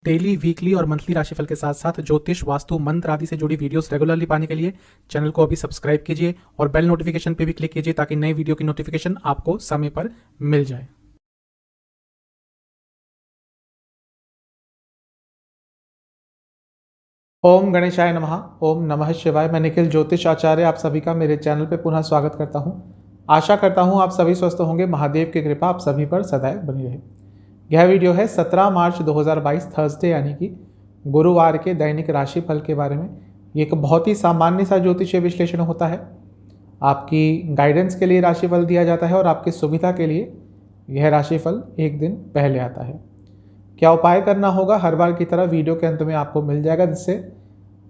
Daily, weekly और monthly राशिफल के साथ साथ ज्योतिष, वास्तु, मंत्र आदि से जुड़ी वीडियोस रेगुलरली पाने के लिए चैनल को अभी सब्सक्राइब कीजिए और बेल नोटिफिकेशन पे भी क्लिक कीजिए ताकि नई वीडियो की नोटिफिकेशन आपको समय पर मिल जाए। ओम गणेशाय नमः। ओम नमः शिवाय। मैं निखिल ज्योतिष आचार्य आप सभी का मेरे चैनल पे पुनः स्वागत करता हूँ। आशा करता हूँ आप सभी स्वस्थ होंगे। महादेव की कृपा आप सभी पर सदैव बनी रहे। यह वीडियो है 17 मार्च 2022 थर्सडे यानी कि गुरुवार के दैनिक राशिफल के बारे में। ये एक बहुत ही सामान्य सा ज्योतिषीय विश्लेषण होता है। आपकी गाइडेंस के लिए राशिफल दिया जाता है और आपकी सुविधा के लिए यह राशिफल एक दिन पहले आता है। क्या उपाय करना होगा हर बार की तरह वीडियो के अंत में आपको मिल जाएगा, जिससे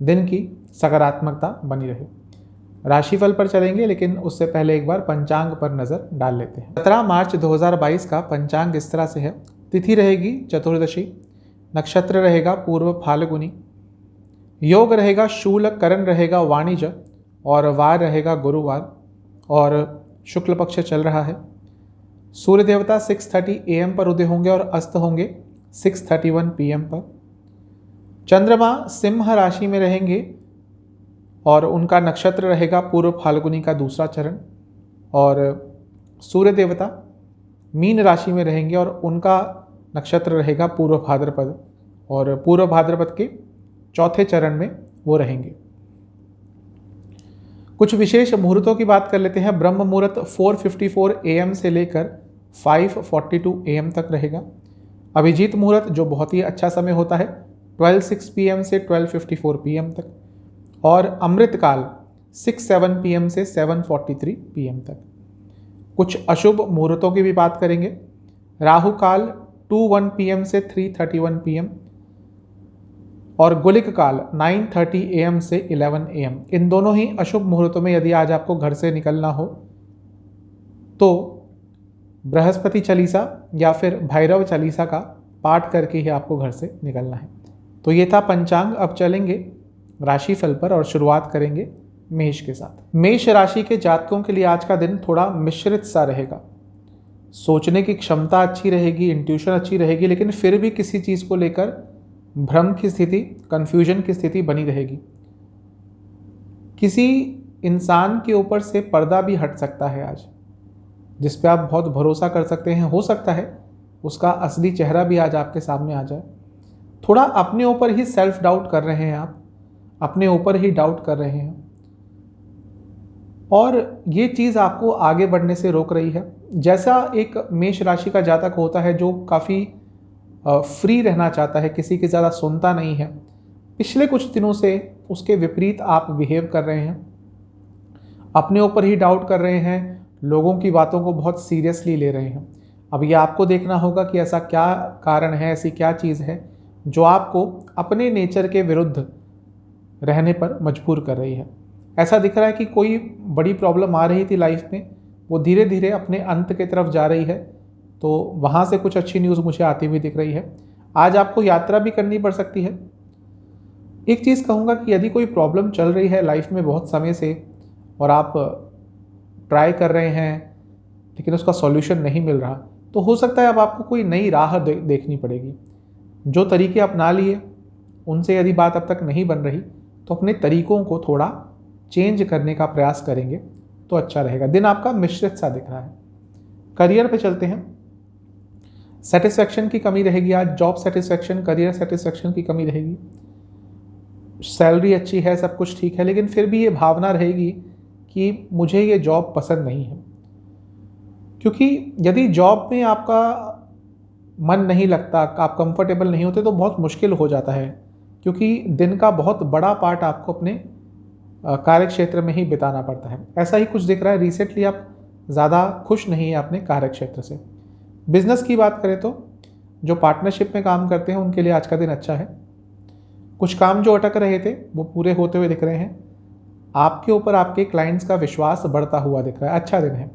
दिन की सकारात्मकता बनी रहे। राशिफल पर चलेंगे, लेकिन उससे पहले एक बार पंचांग पर नजर डाल लेते हैं। 17 मार्च 2022 का पंचांग इस तरह से है। तिथि रहेगी चतुर्दशी, नक्षत्र रहेगा पूर्व फाल्गुनी, योग रहेगा शूल, करण रहेगा वाणिज्य और वार रहेगा गुरुवार और शुक्ल पक्ष चल रहा है। सूर्य देवता 6:30 AM पर उदय होंगे और अस्त होंगे 6:31 PM पर। चंद्रमा सिंह राशि में रहेंगे और उनका नक्षत्र रहेगा पूर्व फाल्गुनी का दूसरा चरण, और सूर्य देवता मीन राशि में रहेंगे और उनका नक्षत्र रहेगा पूर्व भाद्रपद, और पूर्व भाद्रपद के चौथे चरण में वो रहेंगे। कुछ विशेष मुहूर्तों की बात कर लेते हैं। ब्रह्म मुहूर्त 4:54 AM से लेकर 5:42 AM तक रहेगा। अभिजीत मुहूर्त, जो बहुत ही अच्छा समय होता है, 12:06 PM से 12:54 PM तक, और अमृत काल 6:07 PM से 7:43 PM तक। कुछ अशुभ मुहूर्तों की भी बात करेंगे। राहु काल 2:01 PM से 3:31 PM और गुलिक काल 9:30 AM से 11 AM। इन दोनों ही अशुभ मुहूर्तों में यदि आज आपको घर से निकलना हो तो बृहस्पति चालीसा या फिर भैरव चालीसा का पाठ करके ही आपको घर से निकलना है। तो ये था पंचांग। अब चलेंगे राशिफल पर और शुरुआत करेंगे मेष के साथ। मेष राशि के जातकों के लिए आज का दिन थोड़ा मिश्रित सा रहेगा। सोचने की क्षमता अच्छी रहेगी, इंट्यूशन अच्छी रहेगी, लेकिन फिर भी किसी चीज़ को लेकर भ्रम की स्थिति, कंफ्यूजन की स्थिति बनी रहेगी। किसी इंसान के ऊपर से पर्दा भी हट सकता है आज, जिस पे आप बहुत भरोसा कर सकते हैं। हो सकता है उसका असली चेहरा भी आज आपके सामने आ जाए। थोड़ा अपने ऊपर ही सेल्फ डाउट कर रहे हैं आप, अपने ऊपर ही डाउट कर रहे हैं, और ये चीज़ आपको आगे बढ़ने से रोक रही है। जैसा एक मेष राशि का जातक होता है जो काफ़ी फ्री रहना चाहता है, किसी की ज़्यादा सुनता नहीं है, पिछले कुछ दिनों से उसके विपरीत आप बिहेव कर रहे हैं, अपने ऊपर ही डाउट कर रहे हैं, लोगों की बातों को बहुत सीरियसली ले रहे हैं। अब ये आपको देखना होगा कि ऐसा क्या कारण है, ऐसी क्या चीज़ है जो आपको अपने नेचर के विरुद्ध रहने पर मजबूर कर रही है। ऐसा दिख रहा है कि कोई बड़ी प्रॉब्लम आ रही थी लाइफ में, वो धीरे धीरे अपने अंत की तरफ जा रही है, तो वहाँ से कुछ अच्छी न्यूज़ मुझे आती हुई दिख रही है। आज आपको यात्रा भी करनी पड़ सकती है। एक चीज़ कहूँगा कि यदि कोई प्रॉब्लम चल रही है लाइफ में बहुत समय से और आप ट्राई कर रहे हैं लेकिन उसका सॉल्यूशन नहीं मिल रहा, तो हो सकता है अब आपको कोई नई राह देखनी पड़ेगी। जो तरीके अपना लिए उनसे यदि बात अब तक नहीं बन रही, तो अपने तरीकों को थोड़ा चेंज करने का प्रयास करेंगे तो अच्छा रहेगा। दिन आपका मिश्रित सा दिख रहा है। करियर पे चलते हैं। सेटिस्फैक्शन की कमी रहेगी आज। जॉब सेटिस्फैक्शन, करियर सेटिस्फैक्शन की कमी रहेगी। सैलरी अच्छी है, सब कुछ ठीक है, लेकिन फिर भी ये भावना रहेगी कि मुझे ये जॉब पसंद नहीं है। क्योंकि यदि जॉब में आपका मन नहीं लगता, आप कंफर्टेबल नहीं होते, तो बहुत मुश्किल हो जाता है, क्योंकि दिन का बहुत बड़ा पार्ट आपको अपने कार्य क्षेत्र में ही बिताना पड़ता है। ऐसा ही कुछ दिख रहा है। रिसेंटली आप ज़्यादा खुश नहीं है अपने कार्य क्षेत्र से। बिजनेस की बात करें तो जो पार्टनरशिप में काम करते हैं उनके लिए आज का दिन अच्छा है। कुछ काम जो अटक रहे थे वो पूरे होते हुए दिख रहे हैं। आपके ऊपर आपके क्लाइंट्स का विश्वास बढ़ता हुआ दिख रहा है। अच्छा दिन है।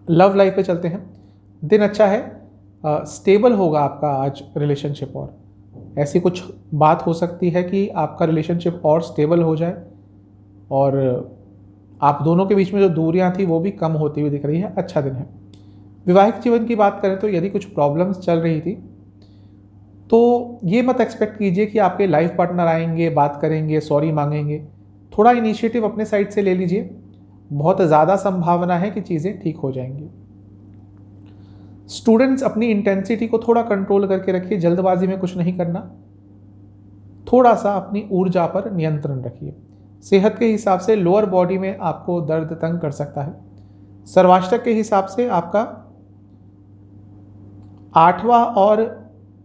लव लाइफ पे चलते हैं। दिन अच्छा है। स्टेबल होगा आपका आज रिलेशनशिप, और ऐसी कुछ बात हो सकती है कि आपका रिलेशनशिप और स्टेबल हो जाए और आप दोनों के बीच में जो दूरियां थी वो भी कम होती हुई दिख रही है। अच्छा दिन है। विवाहिक जीवन की बात करें तो यदि कुछ प्रॉब्लम्स चल रही थी तो ये मत एक्सपेक्ट कीजिए कि आपके लाइफ पार्टनर आएंगे, बात करेंगे, सॉरी मांगेंगे। थोड़ा इनिशिएटिव अपने साइड से ले लीजिए, बहुत ज़्यादा संभावना है कि चीज़ें ठीक हो जाएंगी। स्टूडेंट्स अपनी इंटेंसिटी को थोड़ा कंट्रोल करके रखिए, जल्दबाजी में कुछ नहीं करना, थोड़ा सा अपनी ऊर्जा पर नियंत्रण रखिए। सेहत के हिसाब से लोअर बॉडी में आपको दर्द तंग कर सकता है। सर्वाष्टक के हिसाब से आपका 8वां और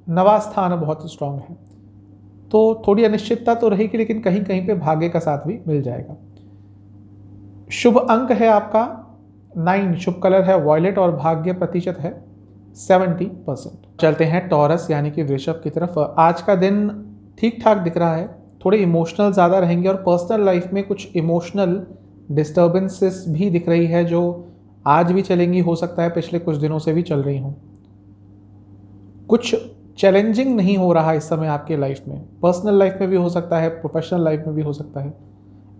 9वां स्थान बहुत स्ट्रांग है, तो थोड़ी अनिश्चितता तो रहेगी, लेकिन कहीं कहीं पे भाग्य का साथ भी मिल जाएगा। शुभ अंक है आपका 9, शुभ कलर है वॉयलेट और भाग्य प्रतिशत है 70%। चलते हैं टॉरस यानी कि वृषभ की तरफ। आज का दिन ठीक ठाक दिख रहा है, थोड़े इमोशनल ज़्यादा रहेंगे और पर्सनल लाइफ में कुछ इमोशनल डिस्टर्बेंसेस भी दिख रही है जो आज भी चलेंगी, हो सकता है पिछले कुछ दिनों से भी चल रही हों। कुछ चैलेंजिंग नहीं हो रहा इस समय आपके लाइफ में, पर्सनल लाइफ में भी हो सकता है, प्रोफेशनल लाइफ में भी हो सकता है।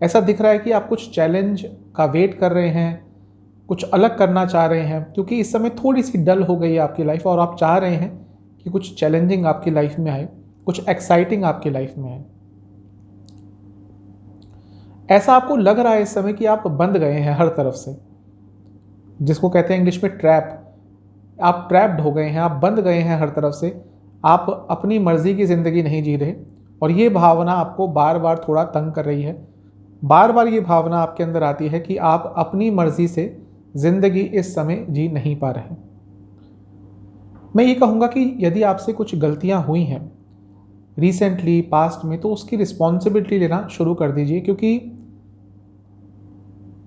ऐसा दिख रहा है कि आप कुछ चैलेंज का वेट कर रहे हैं, कुछ अलग करना चाह रहे हैं, क्योंकि इस समय थोड़ी सी डल हो गई है आपकी लाइफ और आप चाह रहे हैं कि कुछ चैलेंजिंग आपकी लाइफ में आए, कुछ एक्साइटिंग आपकी लाइफ में आए। ऐसा आपको लग रहा है इस समय कि आप बंद गए हैं हर तरफ से, जिसको कहते हैं इंग्लिश में ट्रैप। आप ट्रैप्ड हो गए हैं, आप बंद गए हैं हर तरफ से, आप अपनी मर्जी की ज़िंदगी नहीं जी रहे और ये भावना आपको बार बार थोड़ा तंग कर रही है। बार बार ये भावना आपके अंदर आती है कि आप अपनी मर्जी से ज़िंदगी इस समय जी नहीं पा रहे। मैं ये कहूँगा कि यदि आपसे कुछ गलतियाँ हुई हैं रिसेंटली, पास्ट में, तो उसकी रिस्पॉन्सिबिलिटी लेना शुरू कर दीजिए, क्योंकि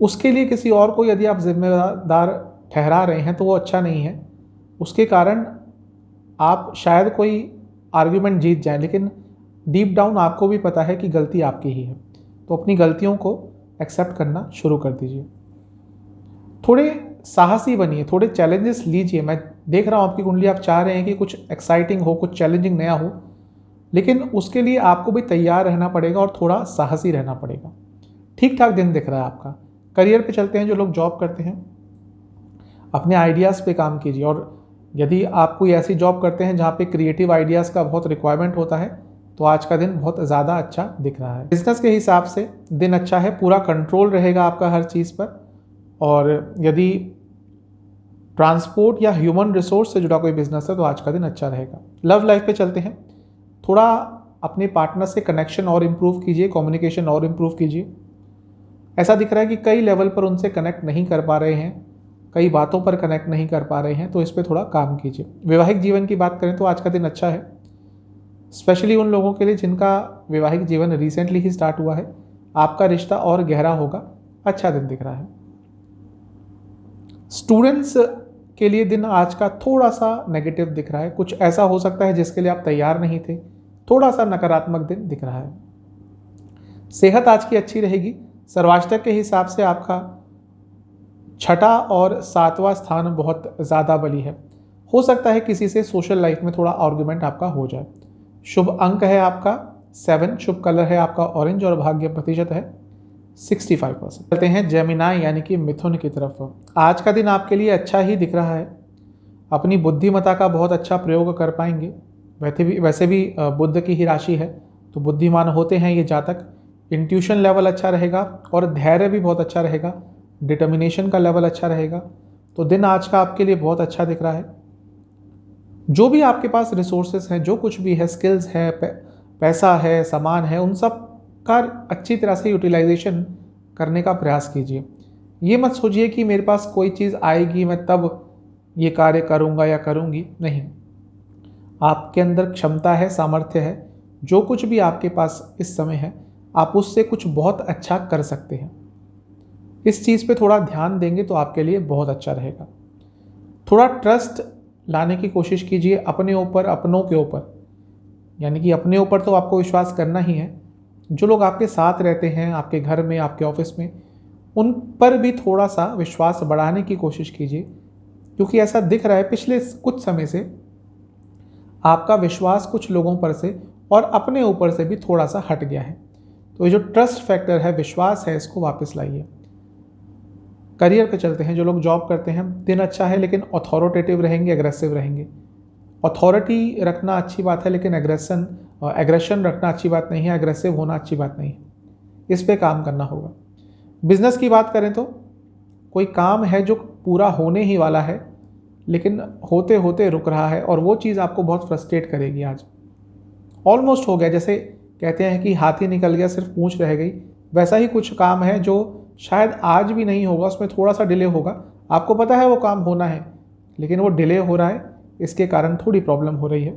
उसके लिए किसी और को यदि आप जिम्मेदार ठहरा रहे हैं तो वो अच्छा नहीं है। उसके कारण आप शायद कोई आर्ग्यूमेंट जीत जाएं, लेकिन डीप डाउन आपको भी पता है कि गलती आपकी ही है। तो अपनी गलतियों को एक्सेप्ट करना शुरू कर दीजिए, थोड़े साहसी बनिए, थोड़े चैलेंजेस लीजिए। मैं देख रहा हूँ आपकी कुंडली, आप चाह रहे हैं कि कुछ एक्साइटिंग हो, कुछ चैलेंजिंग नया हो, लेकिन उसके लिए आपको भी तैयार रहना पड़ेगा और थोड़ा साहसी रहना पड़ेगा। ठीक ठाक दिन दिख रहा है आपका। करियर पे चलते हैं। जो लोग जॉब करते हैं अपने आइडियाज़ पे काम कीजिए, और यदि आप कोई ऐसी जॉब करते हैं जहाँ पे क्रिएटिव आइडियाज़ का बहुत रिक्वायरमेंट होता है तो आज का दिन बहुत ज़्यादा अच्छा दिख रहा है। बिजनेस के हिसाब से दिन अच्छा है, पूरा कंट्रोल रहेगा आपका हर चीज़ पर। और यदि ट्रांसपोर्ट या ह्यूमन रिसोर्स से जुड़ा कोई बिजनेस है तो आज का दिन अच्छा रहेगा। लव लाइफ पे चलते हैं। थोड़ा अपने पार्टनर से कनेक्शन और इम्प्रूव कीजिए, कम्युनिकेशन और इम्प्रूव कीजिए। ऐसा दिख रहा है कि कई लेवल पर उनसे कनेक्ट नहीं कर पा रहे हैं, कई बातों पर कनेक्ट नहीं कर पा रहे हैं, तो इस पर थोड़ा काम कीजिए। वैवाहिक जीवन की बात करें तो आज का दिन अच्छा है, स्पेशली उन लोगों के लिए जिनका वैवाहिक जीवन रिसेंटली ही स्टार्ट हुआ है। आपका रिश्ता और गहरा होगा, अच्छा दिन दिख रहा है। स्टूडेंट्स के लिए दिन आज का थोड़ा सा नेगेटिव दिख रहा है, कुछ ऐसा हो सकता है जिसके लिए आप तैयार नहीं थे, थोड़ा सा नकारात्मक दिन दिख रहा है। सेहत आज की अच्छी रहेगी। सर्वाष्टक के हिसाब से आपका 6ठा और 7वां स्थान बहुत ज़्यादा बली है, हो सकता है किसी से सोशल लाइफ में थोड़ा आर्गुमेंट आपका हो जाए। शुभ अंक है आपका 7, शुभ कलर है आपका ऑरेंज और भाग्य प्रतिशत है 65%। चलते हैं जेमिनाई यानी कि मिथुन की तरफ। आज का दिन आपके लिए अच्छा ही दिख रहा है, अपनी बुद्धिमत्ता का बहुत अच्छा प्रयोग कर पाएंगे। वैसे भी बुध की ही राशि है तो बुद्धिमान होते हैं ये जातक। इंट्यूशन लेवल अच्छा रहेगा और धैर्य भी बहुत अच्छा रहेगा, डिटर्मिनेशन का लेवल अच्छा रहेगा। तो दिन आज का आपके लिए बहुत अच्छा दिख रहा है। जो भी आपके पास रिसोर्सेस हैं, जो कुछ भी है, स्किल्स है, पैसा है, सामान है, उन सब का अच्छी तरह से यूटिलाइजेशन करने का प्रयास कीजिए। ये मत सोचिए कि मेरे पास कोई चीज़ आएगी मैं तब ये कार्य करूँगा या करूँगी, नहीं। आपके अंदर क्षमता है, सामर्थ्य है, जो कुछ भी आपके पास इस समय है आप उससे कुछ बहुत अच्छा कर सकते हैं। इस चीज़ पे थोड़ा ध्यान देंगे तो आपके लिए बहुत अच्छा रहेगा। थोड़ा ट्रस्ट लाने की कोशिश कीजिए अपने ऊपर, अपनों के ऊपर, यानी कि अपने ऊपर तो आपको विश्वास करना ही है। जो लोग आपके साथ रहते हैं, आपके घर में, आपके ऑफिस में, उन पर भी थोड़ा सा विश्वास बढ़ाने की कोशिश कीजिए, क्योंकि ऐसा दिख रहा है पिछले कुछ समय से आपका विश्वास कुछ लोगों पर से और अपने ऊपर से भी थोड़ा सा हट गया है। तो ये जो ट्रस्ट फैक्टर है, विश्वास है, इसको वापस लाइए। करियर पे चलते हैं। जो लोग जॉब करते हैं दिन अच्छा है, लेकिन अथॉरिटेटिव रहेंगे, एग्रेसिव रहेंगे अथॉरिटी रखना अच्छी बात है, लेकिन एग्रेशन रखना अच्छी बात नहीं है, एग्रेसिव होना अच्छी बात नहीं है। इस पे काम करना होगा। बिजनेस की बात करें तो कोई काम है जो पूरा होने ही वाला है, लेकिन होते होते रुक रहा है, और वो चीज़ आपको बहुत फ्रस्ट्रेट करेगी। आज ऑलमोस्ट हो गया, जैसे कहते हैं कि हाथी निकल गया सिर्फ पूंछ रह गई, वैसा ही कुछ काम है जो शायद आज भी नहीं होगा, उसमें थोड़ा सा डिले होगा। आपको पता है वो काम होना है, लेकिन वो डिले हो रहा है, इसके कारण थोड़ी प्रॉब्लम हो रही है।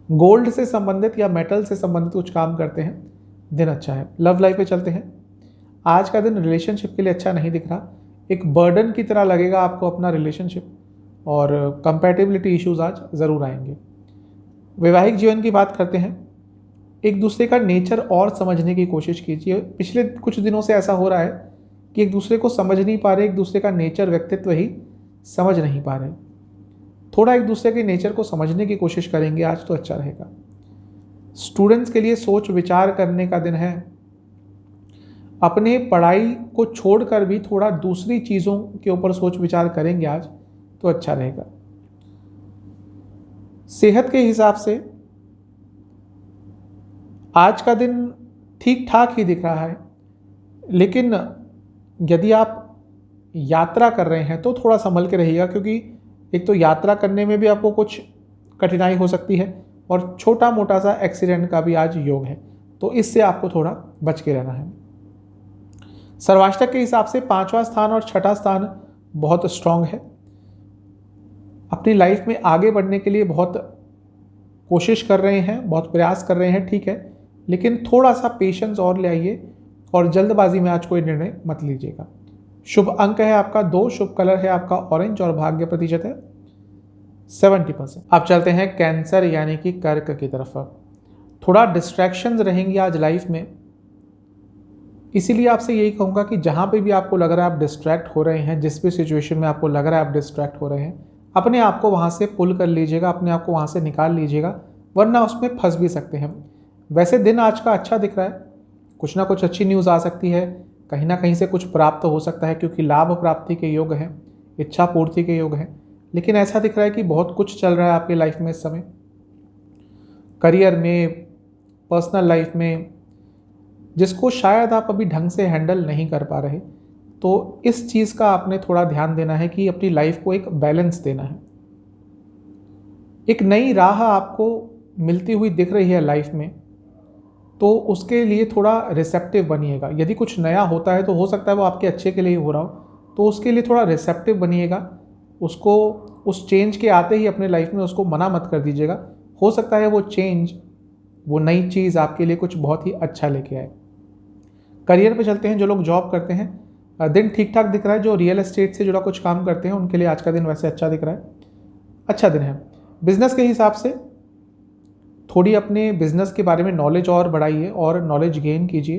गोल्ड से संबंधित या मेटल से संबंधित कुछ काम करते हैं, दिन अच्छा है। लव लाइफ पे चलते हैं। आज का दिन रिलेशनशिप के लिए अच्छा नहीं दिख रहा। एक बर्डन की तरह लगेगा आपको अपना रिलेशनशिप, और कंपैटिबिलिटी इश्यूज आज ज़रूर आएंगे। वैवाहिक जीवन की बात करते हैं। एक दूसरे का नेचर और समझने की कोशिश कीजिए। पिछले कुछ दिनों से ऐसा हो रहा है कि एक दूसरे को समझ नहीं पा रहे, एक दूसरे का नेचर, व्यक्तित्व ही समझ नहीं पा रहे। थोड़ा एक दूसरे के नेचर को समझने की कोशिश करेंगे आज तो अच्छा रहेगा। स्टूडेंट्स के लिए सोच विचार करने का दिन है। अपने पढ़ाई को छोड़कर भी थोड़ा दूसरी चीज़ों के ऊपर सोच विचार करेंगे आज तो अच्छा रहेगा। सेहत के हिसाब से आज का दिन ठीक ठाक ही दिख रहा है, लेकिन यदि आप यात्रा कर रहे हैं तो थोड़ा संभल के रहिएगा, क्योंकि एक तो यात्रा करने में भी आपको कुछ कठिनाई हो सकती है, और छोटा मोटा सा एक्सीडेंट का भी आज योग है, तो इससे आपको थोड़ा बच के रहना है। सर्वाष्टक के हिसाब से 5वां स्थान और 6ठा स्थान बहुत स्ट्रांग है। अपनी लाइफ में आगे बढ़ने के लिए बहुत कोशिश कर रहे हैं, बहुत प्रयास कर रहे हैं, ठीक है, लेकिन थोड़ा सा पेशेंस और ले आइए, और जल्दबाजी में आज कोई निर्णय मत लीजिएगा। शुभ अंक है आपका 2, शुभ कलर है आपका ऑरेंज, और भाग्य प्रतिशत है 70%। अब चलते हैं कैंसर यानी कि कर्क की तरफ। थोड़ा डिस्ट्रैक्शंस रहेंगी आज लाइफ में, इसीलिए आपसे यही कहूँगा कि जहाँ पे भी आपको लग रहा है आप डिस्ट्रैक्ट हो रहे हैं, जिस भी सिचुएशन में आपको लग रहा है आप डिस्ट्रैक्ट हो रहे हैं, अपने आप को वहाँ से पुल कर लीजिएगा, अपने आप को वहाँ से निकाल लीजिएगा, वरना उसमें फंस भी सकते हैं। वैसे दिन आज का अच्छा दिख रहा है, कुछ ना कुछ अच्छी न्यूज़ आ सकती है, कहीं ना कहीं से कुछ प्राप्त हो सकता है, क्योंकि लाभ प्राप्ति के योग हैं, इच्छा पूर्ति के योग हैं। लेकिन ऐसा दिख रहा है कि बहुत कुछ चल रहा है आपकी लाइफ में इस समय, करियर में, पर्सनल लाइफ में, जिसको शायद आप अभी ढंग से हैंडल नहीं कर पा रहे। तो इस चीज़ का आपने थोड़ा ध्यान देना है कि अपनी लाइफ को एक बैलेंस देना है। एक नई राह आपको मिलती हुई दिख रही है लाइफ में, तो उसके लिए थोड़ा रिसेप्टिव बनिएगा। यदि कुछ नया होता है तो हो सकता है वो आपके अच्छे के लिए हो रहा हो, तो उसके लिए थोड़ा रिसेप्टिव बनिएगा। उसको उस चेंज के आते ही अपने लाइफ में उसको मना मत कर दीजिएगा। हो सकता है वो चेंज, वो नई चीज़ आपके लिए कुछ बहुत ही अच्छा लेके आए। करियर पे चलते हैं। जो लोग जॉब करते हैं, दिन ठीक ठाक दिख रहा है। जो रियल एस्टेट से जुड़ा कुछ काम करते हैं उनके लिए आज का दिन वैसे अच्छा दिख रहा है, अच्छा दिन है। बिजनेस के हिसाब से थोड़ी अपने बिजनेस के बारे में नॉलेज और बढ़ाइए और नॉलेज गेन कीजिए,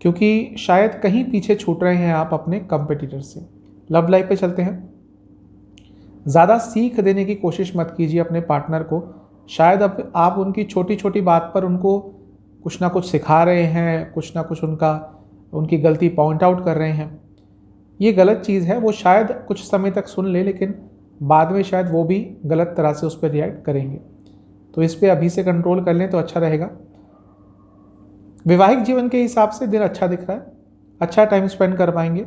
क्योंकि शायद कहीं पीछे छूट रहे हैं आप अपने कंपटीटर से। लव लाइफ पे चलते हैं। ज़्यादा सीख देने की कोशिश मत कीजिए अपने पार्टनर को। शायद अब आप उनकी छोटी छोटी बात पर उनको कुछ ना कुछ सिखा रहे हैं, कुछ ना कुछ उनकी गलती पॉइंट आउट कर रहे हैं। ये गलत चीज़ है। वो शायद कुछ समय तक सुन ले, लेकिन बाद में शायद वो भी गलत तरह से उस पर रिएक्ट करेंगे। तो इस पर अभी से कंट्रोल कर लें तो अच्छा रहेगा। वैवाहिक जीवन के हिसाब से दिन अच्छा दिख रहा है, अच्छा टाइम स्पेंड कर पाएंगे।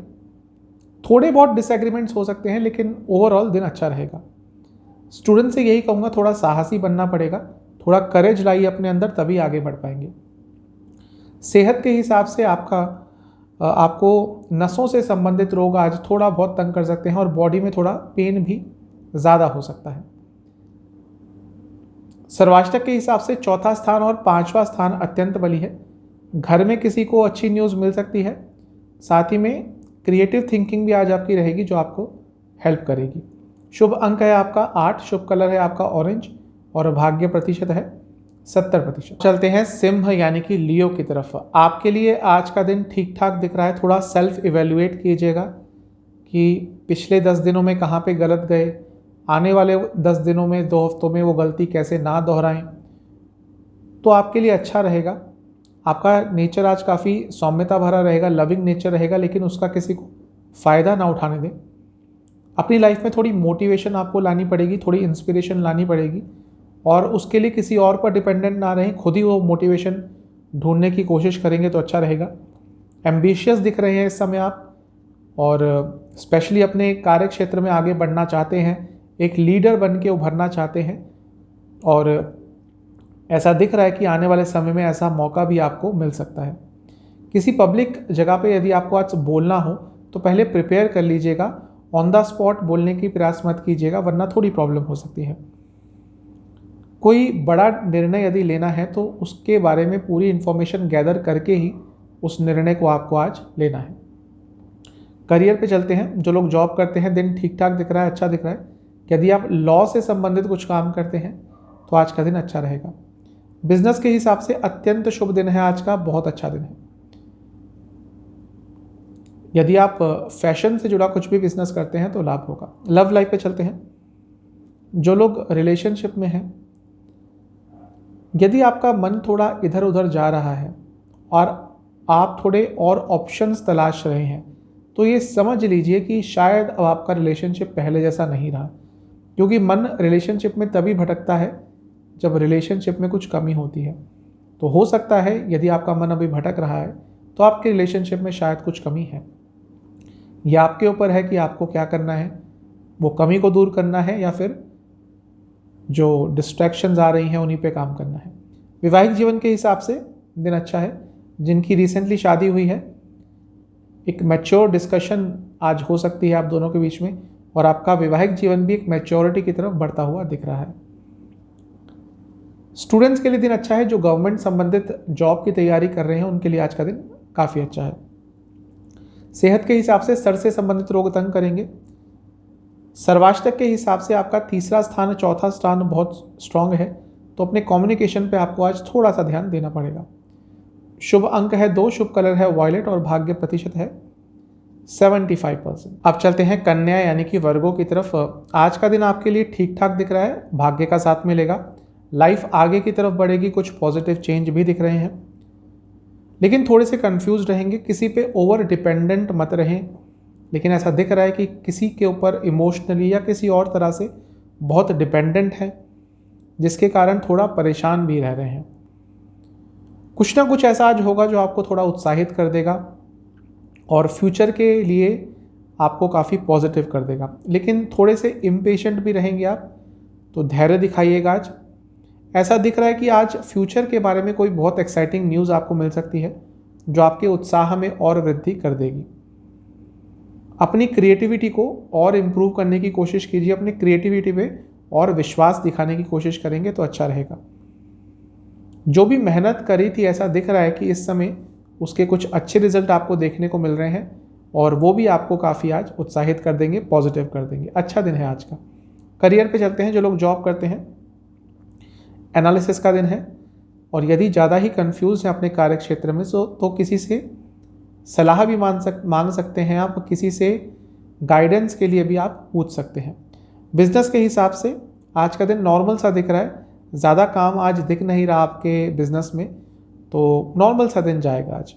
थोड़े बहुत डिसएग्रीमेंट्स हो सकते हैं, लेकिन ओवरऑल दिन अच्छा रहेगा। स्टूडेंट से यही कहूँगा, थोड़ा साहसी बनना पड़ेगा, थोड़ा करेज लाइए अपने अंदर, तभी आगे बढ़ पाएंगे। सेहत के हिसाब से आपको नसों से संबंधित रोग आज थोड़ा बहुत तंग कर सकते हैं, और बॉडी में थोड़ा पेन भी ज़्यादा हो सकता है। सर्वाष्टक के हिसाब से 4था स्थान और 5वां स्थान अत्यंत बली है। घर में किसी को अच्छी न्यूज़ मिल सकती है, साथ ही में क्रिएटिव थिंकिंग भी आज आपकी रहेगी जो आपको हेल्प करेगी। शुभ अंक है आपका 8, शुभ कलर है आपका ऑरेंज, और भाग्य प्रतिशत है 70%। चलते हैं सिंह यानी कि लियो की तरफ। आपके लिए आज का दिन ठीक ठाक दिख रहा है। थोड़ा सेल्फ इवेल्युएट कीजिएगा कि पिछले 10 दिनों में कहाँ पे गलत गए, आने वाले 10 दिनों में, 2 हफ्तों में वो गलती कैसे ना दोहराएं, तो आपके लिए अच्छा रहेगा। आपका नेचर आज काफ़ी सौम्यता भरा रहेगा, लविंग नेचर रहेगा, लेकिन उसका किसी को फ़ायदा ना उठाने दें। अपनी लाइफ में थोड़ी मोटिवेशन आपको लानी पड़ेगी, थोड़ी इंस्पिरेशन लानी पड़ेगी, और उसके लिए किसी और पर डिपेंडेंट ना रहें, खुद ही वो मोटिवेशन ढूंढने की कोशिश करेंगे तो अच्छा रहेगा। एम्बिशियस दिख रहे हैं इस समय आप, और स्पेशली अपने कार्य क्षेत्र में आगे बढ़ना चाहते हैं, एक लीडर बन के उभरना चाहते हैं, और ऐसा दिख रहा है कि आने वाले समय में ऐसा मौका भी आपको मिल सकता है। किसी पब्लिक जगह पे यदि आपको आज बोलना हो तो पहले प्रिपेयर कर लीजिएगा, ऑन द स्पॉट बोलने की प्रयास मत कीजिएगा, वरना थोड़ी प्रॉब्लम हो सकती है। कोई बड़ा निर्णय यदि लेना है तो उसके बारे में पूरी इन्फॉर्मेशन गैदर करके ही उस निर्णय को आपको आज लेना है। करियर पे चलते हैं। जो लोग जॉब करते हैं, दिन ठीक ठाक दिख रहा है, अच्छा दिख रहा है। यदि आप लॉ से संबंधित कुछ काम करते हैं तो आज का दिन अच्छा रहेगा। बिजनेस के हिसाब से अत्यंत शुभ दिन है आज का, बहुत अच्छा दिन है। यदि आप फैशन से जुड़ा कुछ भी बिजनेस करते हैं तो लाभ होगा। लव लाइफ पे चलते हैं। जो लोग रिलेशनशिप में हैं, यदि आपका मन थोड़ा इधर उधर जा रहा है और आप थोड़े और ऑप्शंस तलाश रहे हैं, तो ये समझ लीजिए कि शायद अब आपका रिलेशनशिप पहले जैसा नहीं रहा, क्योंकि मन रिलेशनशिप में तभी भटकता है जब रिलेशनशिप में कुछ कमी होती है। तो हो सकता है यदि आपका मन अभी भटक रहा है तो आपके रिलेशनशिप में शायद कुछ कमी है। यह आपके ऊपर है कि आपको क्या करना है, वो कमी को दूर करना है या फिर जो डिस्ट्रैक्शंस आ रही हैं उन्हीं पे काम करना है। वैवाहिक जीवन के हिसाब से दिन अच्छा है। जिनकी रिसेंटली शादी हुई है, एक मैच्योर डिस्कशन आज हो सकती है आप दोनों के बीच में, और आपका वैवाहिक जीवन भी एक मैच्योरिटी की तरफ बढ़ता हुआ दिख रहा है। स्टूडेंट्स के लिए दिन अच्छा है। जो गवर्नमेंट संबंधित जॉब की तैयारी कर रहे हैं उनके लिए आज का दिन काफ़ी अच्छा है। सेहत के हिसाब से सर से संबंधित रोग तंग करेंगे। सर्वाष्टक के हिसाब से आपका तीसरा स्थान, चौथा स्थान बहुत स्ट्रांग है, तो अपने कम्युनिकेशन पे आपको आज थोड़ा सा ध्यान देना पड़ेगा। शुभ अंक है 2, शुभ कलर है वॉयलेट और भाग्य प्रतिशत है 75%। अब चलते हैं कन्या यानी कि वर्गों की तरफ। आज का दिन आपके लिए ठीक ठाक दिख रहा है, भाग्य का साथ मिलेगा, लाइफ आगे की तरफ बढ़ेगी, कुछ पॉजिटिव चेंज भी दिख रहे हैं, लेकिन थोड़े से कंफ्यूज रहेंगे। किसी पे ओवर डिपेंडेंट मत रहें, लेकिन ऐसा दिख रहा है कि किसी के ऊपर इमोशनली या किसी और तरह से बहुत डिपेंडेंट है, जिसके कारण थोड़ा परेशान भी रह रहे हैं। कुछ ना कुछ ऐसा आज होगा जो आपको थोड़ा उत्साहित कर देगा और फ्यूचर के लिए आपको काफ़ी पॉजिटिव कर देगा, लेकिन थोड़े से इम्पेशेंट भी रहेंगे आप, तो धैर्य दिखाइएगा आज। ऐसा दिख रहा है कि आज फ्यूचर के बारे में कोई बहुत एक्साइटिंग न्यूज़ आपको मिल सकती है जो आपके उत्साह में और वृद्धि कर देगी। अपनी क्रिएटिविटी को और इम्प्रूव करने की कोशिश कीजिए, अपनी क्रिएटिविटी पे और विश्वास दिखाने की कोशिश करेंगे तो अच्छा रहेगा। जो भी मेहनत करी थी, ऐसा दिख रहा है कि इस समय उसके कुछ अच्छे रिजल्ट आपको देखने को मिल रहे हैं, और वो भी आपको काफ़ी आज उत्साहित कर देंगे, पॉजिटिव कर देंगे। अच्छा दिन है आज का। करियर पे चलते हैं। जो लोग जॉब करते हैं, एनालिसिस का दिन है, और यदि ज़्यादा ही कंफ्यूज हैं अपने कार्य क्षेत्र में तो किसी से सलाह भी मांग सकते हैं आप, किसी से गाइडेंस के लिए भी आप पूछ सकते हैं। बिजनेस के हिसाब से आज का दिन नॉर्मल सा दिख रहा है, ज़्यादा काम आज दिख नहीं रहा आपके बिजनेस में, तो नॉर्मल सा दिन जाएगा आज।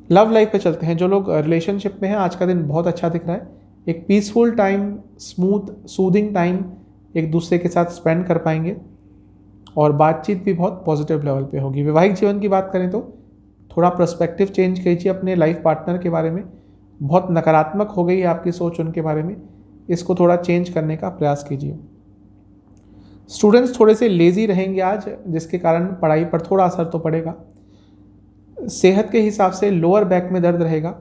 लव लाइफ पे चलते हैं। जो लोग रिलेशनशिप में हैं, आज का दिन बहुत अच्छा दिख रहा है। एक peaceful time, smooth soothing time एक दूसरे के साथ स्पेंड कर पाएंगे, और बातचीत भी बहुत पॉजिटिव लेवल पे होगी। वैवाहिक जीवन की बात करें तो थोड़ा पर्सपेक्टिव चेंज कीजिए अपने लाइफ पार्टनर के बारे में। बहुत नकारात्मक हो गई है आपकी सोच उनके बारे में, इसको थोड़ा चेंज करने का प्रयास कीजिए। स्टूडेंट्स थोड़े से लेज़ी रहेंगे आज, जिसके कारण पढ़ाई पर थोड़ा असर तो पड़ेगा। सेहत के हिसाब से लोअर बैक में दर्द रहेगा।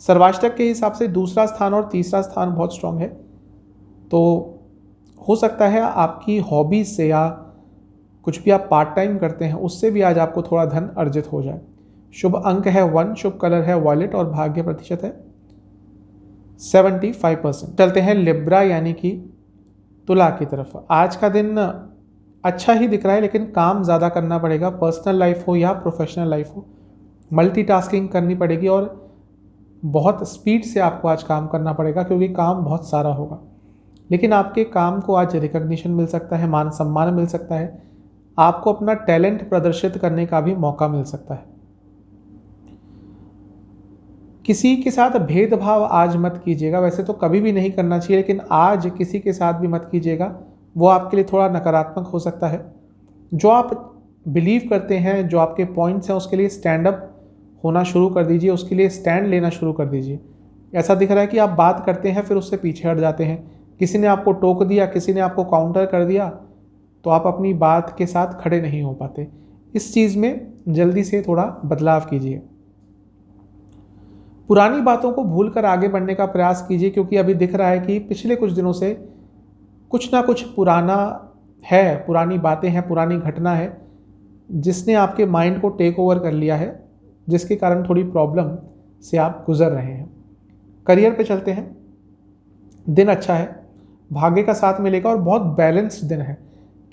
सर्वाष्टक के हिसाब से दूसरा स्थान और तीसरा स्थान बहुत स्ट्रांग है, तो हो सकता है आपकी हॉबीज से या कुछ भी आप पार्ट टाइम करते हैं उससे भी आज आपको थोड़ा धन अर्जित हो जाए। शुभ अंक है 1, शुभ कलर है वॉयलेट और भाग्य प्रतिशत है 75%। चलते हैं लिब्रा यानी कि तुला की तरफ। आज का दिन अच्छा ही दिख रहा है, लेकिन काम ज़्यादा करना पड़ेगा। पर्सनल लाइफ हो या प्रोफेशनल लाइफ हो, मल्टीटास्किंग करनी पड़ेगी और बहुत स्पीड से आपको आज काम करना पड़ेगा, क्योंकि काम बहुत सारा होगा। लेकिन आपके काम को आज रिकग्निशन मिल सकता है, मान सम्मान मिल सकता है, आपको अपना टैलेंट प्रदर्शित करने का भी मौका मिल सकता है। किसी के साथ भेदभाव आज मत कीजिएगा, वैसे तो कभी भी नहीं करना चाहिए, लेकिन आज किसी के साथ भी मत कीजिएगा, वो आपके लिए थोड़ा नकारात्मक हो सकता है। जो आप बिलीव करते हैं, जो आपके पॉइंट्स हैं, उसके लिए स्टैंड अप होना शुरू कर दीजिए, उसके लिए स्टैंड लेना शुरू कर दीजिए। ऐसा दिख रहा है कि आप बात करते हैं फिर उससे पीछे हट जाते हैं, किसी ने आपको टोक दिया, किसी ने आपको काउंटर कर दिया, तो आप अपनी बात के साथ खड़े नहीं हो पाते। इस चीज़ में जल्दी से थोड़ा बदलाव कीजिए। पुरानी बातों को भूलकर आगे बढ़ने का प्रयास कीजिए, क्योंकि अभी दिख रहा है कि पिछले कुछ दिनों से कुछ ना कुछ पुराना है, पुरानी बातें हैं, पुरानी घटना है जिसने आपके माइंड को टेक ओवर कर लिया है, जिसके कारण थोड़ी प्रॉब्लम से आप गुजर रहे हैं। करियर पे चलते हैं। दिन अच्छा है, भाग्य का साथ मिलेगा और बहुत बैलेंस्ड दिन है।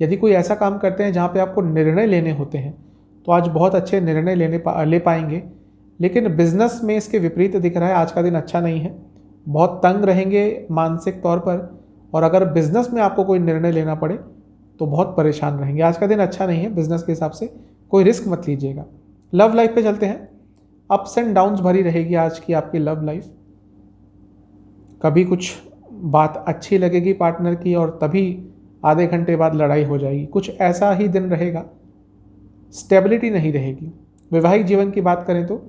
यदि कोई ऐसा काम करते हैं जहाँ पे आपको निर्णय लेने होते हैं, तो आज बहुत अच्छे निर्णय ले पाएंगे। लेकिन बिजनेस में इसके विपरीत दिख रहा है, आज का दिन अच्छा नहीं है, बहुत तंग रहेंगे मानसिक तौर पर, और अगर बिजनेस में आपको कोई निर्णय लेना पड़े तो बहुत परेशान रहेंगे। आज का दिन अच्छा नहीं है बिजनेस के हिसाब से, कोई रिस्क मत लीजिएगा। लव लाइफ पे चलते हैं। अप्स एंड डाउन्स भरी रहेगी आज की आपकी लव लाइफ। कभी कुछ बात अच्छी लगेगी पार्टनर की और तभी आधे घंटे बाद लड़ाई हो जाएगी, कुछ ऐसा ही दिन रहेगा, स्टेबिलिटी नहीं रहेगी। वैवाहिक जीवन की बात करें तो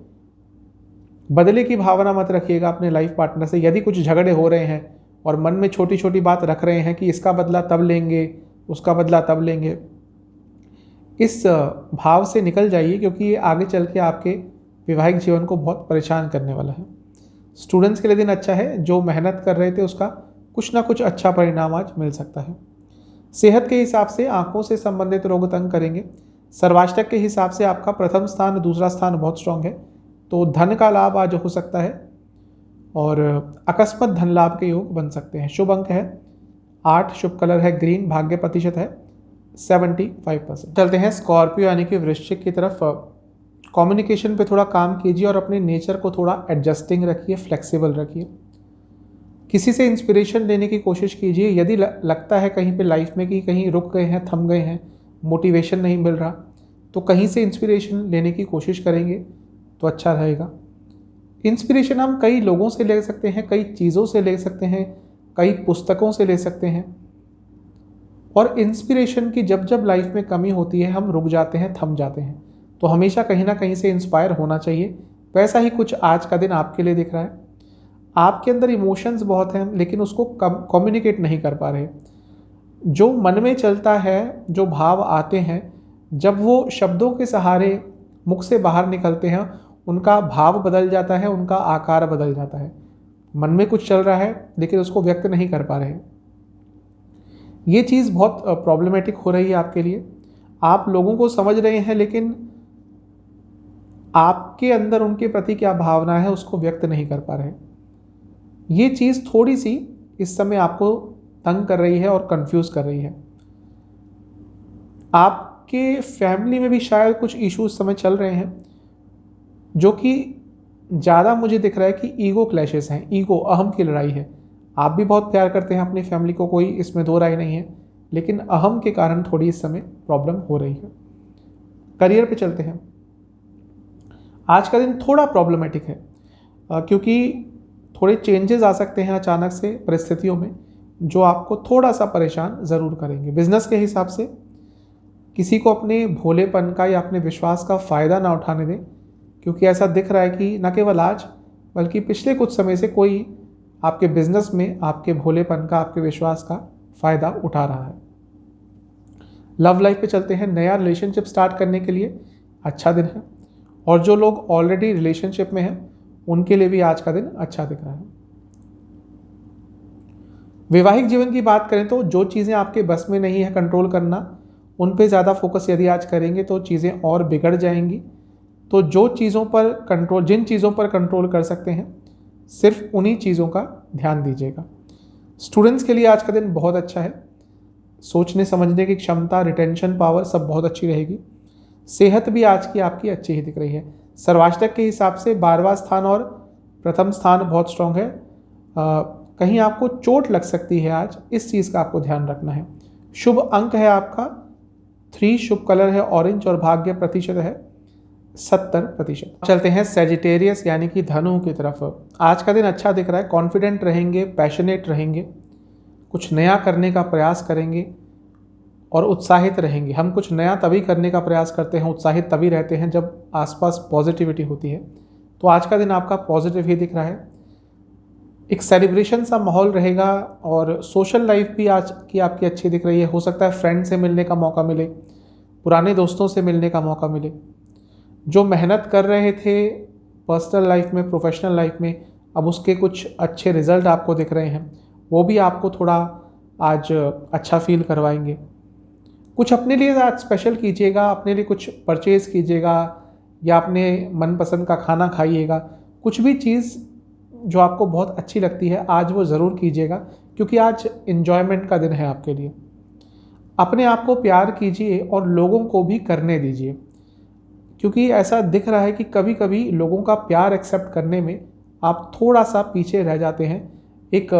बदले की भावना मत रखिएगा अपने लाइफ पार्टनर से। यदि कुछ झगड़े हो रहे हैं और मन में छोटी छोटी बात रख रहे हैं कि इसका बदला तब लेंगे, उसका बदला तब लेंगे, इस भाव से निकल जाइए, क्योंकि ये आगे चल के आपके वैवाहिक जीवन को बहुत परेशान करने वाला है। स्टूडेंट्स के लिए दिन अच्छा है, जो मेहनत कर रहे थे उसका कुछ ना कुछ अच्छा परिणाम आज मिल सकता है। सेहत के हिसाब से आंखों से संबंधित रोग तंग करेंगे। सर्वाष्टक के हिसाब से आपका प्रथम स्थान, दूसरा स्थान बहुत स्ट्रांग है, तो धन का लाभ आज हो सकता है और अकस्मात धन लाभ के योग बन सकते हैं। शुभ अंक है 8, शुभ कलर है ग्रीन, भाग्य प्रतिशत है 75%। चलते हैं स्कॉर्पियो यानी कि वृश्चिक की तरफ। कम्युनिकेशन पे थोड़ा काम कीजिए और अपने नेचर को थोड़ा एडजस्टिंग रखिए, फ्लेक्सिबल रखिए। किसी से इंस्पिरेशन लेने की कोशिश कीजिए। यदि लगता है कहीं पे लाइफ में कि कहीं रुक गए हैं, थम गए हैं, मोटिवेशन नहीं मिल रहा, तो कहीं से इंस्पिरेशन लेने की कोशिश करेंगे तो अच्छा रहेगा। इंस्पिरेशन हम कई लोगों से ले सकते हैं, कई चीज़ों से ले सकते हैं, कई पुस्तकों से ले सकते हैं। और इंस्पिरेशन की जब जब लाइफ में कमी होती है, हम रुक जाते हैं, थम जाते हैं, तो हमेशा कहीं ना कहीं से इंस्पायर होना चाहिए। वैसा ही कुछ आज का दिन आपके लिए दिख रहा है। आपके अंदर इमोशंस बहुत हैं, लेकिन उसको कम्युनिकेट नहीं कर पा रहे। जो मन में चलता है, जो भाव आते हैं, जब वो शब्दों के सहारे मुख से बाहर निकलते हैं, उनका भाव बदल जाता है, उनका आकार बदल जाता है। मन में कुछ चल रहा है लेकिन उसको व्यक्त नहीं कर पा रहे। ये चीज़ बहुत प्रॉब्लमेटिक हो रही है आपके लिए। आप लोगों को समझ रहे हैं, लेकिन आपके अंदर उनके प्रति क्या भावना है उसको व्यक्त नहीं कर पा रहे। ये चीज़ थोड़ी सी इस समय आपको तंग कर रही है और कंफ्यूज कर रही है। आपके फैमिली में भी शायद कुछ इश्यूज समय चल रहे हैं, जो कि ज़्यादा मुझे दिख रहा है कि ईगो क्लैशेस हैं, ईगो, अहम की लड़ाई है। आप भी बहुत प्यार करते हैं अपनी फैमिली को, कोई इसमें दो राय नहीं है, लेकिन अहम के कारण थोड़ी इस समय प्रॉब्लम हो रही है। करियर पे चलते हैं। आज का दिन थोड़ा प्रॉब्लमेटिक है, क्योंकि थोड़े चेंजेस आ सकते हैं अचानक से परिस्थितियों में, जो आपको थोड़ा सा परेशान ज़रूर करेंगे। बिजनेस के हिसाब से किसी को अपने भोलेपन का या अपने विश्वास का फ़ायदा ना उठाने दें, क्योंकि ऐसा दिख रहा है कि न केवल आज बल्कि पिछले कुछ समय से कोई आपके बिजनेस में आपके भोलेपन का, आपके विश्वास का फ़ायदा उठा रहा है। लव लाइफ पे चलते हैं। नया रिलेशनशिप स्टार्ट करने के लिए अच्छा दिन है, और जो लोग ऑलरेडी रिलेशनशिप में हैं उनके लिए भी आज का दिन अच्छा दिख रहा है। वैवाहिक जीवन की बात करें तो जो चीज़ें आपके बस में नहीं है कंट्रोल करना, उन पे ज़्यादा फोकस यदि आज करेंगे तो चीज़ें और बिगड़ जाएंगी। तो जो चीज़ों पर कंट्रोल, जिन चीज़ों पर कंट्रोल कर सकते हैं, सिर्फ उन्हीं चीज़ों का ध्यान दीजिएगा। स्टूडेंट्स के लिए आज का दिन बहुत अच्छा है। सोचने समझने की क्षमता, रिटेंशन पावर सब बहुत अच्छी रहेगी। सेहत भी आज की आपकी अच्छी ही दिख रही है। सर्वाष्टक के हिसाब से 12वां स्थान और प्रथम स्थान बहुत स्ट्रांग है। कहीं आपको चोट लग सकती है आज, इस चीज़ का आपको ध्यान रखना है। शुभ अंक है आपका 3, शुभ कलर है ऑरेंज और भाग्य प्रतिशत है 70%। चलते हैं सेजिटेरियस यानी कि धनु की तरफ। आज का दिन अच्छा दिख रहा है, कॉन्फिडेंट रहेंगे, पैशनेट रहेंगे, कुछ नया करने का प्रयास करेंगे और उत्साहित रहेंगे। हम कुछ नया तभी करने का प्रयास करते हैं, उत्साहित तभी रहते हैं जब आसपास पॉजिटिविटी होती है। तो आज का दिन आपका पॉजिटिव ही दिख रहा है। एक सेलिब्रेशन सा माहौल रहेगा और सोशल लाइफ भी आज की आपकी अच्छी दिख रही है। हो सकता है फ्रेंड से मिलने का मौका मिले, पुराने दोस्तों से मिलने का मौका मिले। जो मेहनत कर रहे थे पर्सनल लाइफ में, प्रोफेशनल लाइफ में, अब उसके कुछ अच्छे रिजल्ट आपको दिख रहे हैं, वो भी आपको थोड़ा आज अच्छा फील करवाएंगे। कुछ अपने लिए आज स्पेशल कीजिएगा, अपने लिए कुछ परचेज़ कीजिएगा या अपने मनपसंद का खाना खाइएगा। कुछ भी चीज़ जो आपको बहुत अच्छी लगती है आज वो ज़रूर कीजिएगा, क्योंकि आज इन्जॉयमेंट का दिन है आपके लिए। अपने आप को प्यार कीजिए और लोगों को भी करने दीजिए, क्योंकि ऐसा दिख रहा है कि कभी कभी लोगों का प्यार एक्सेप्ट करने में आप थोड़ा सा पीछे रह जाते हैं। एक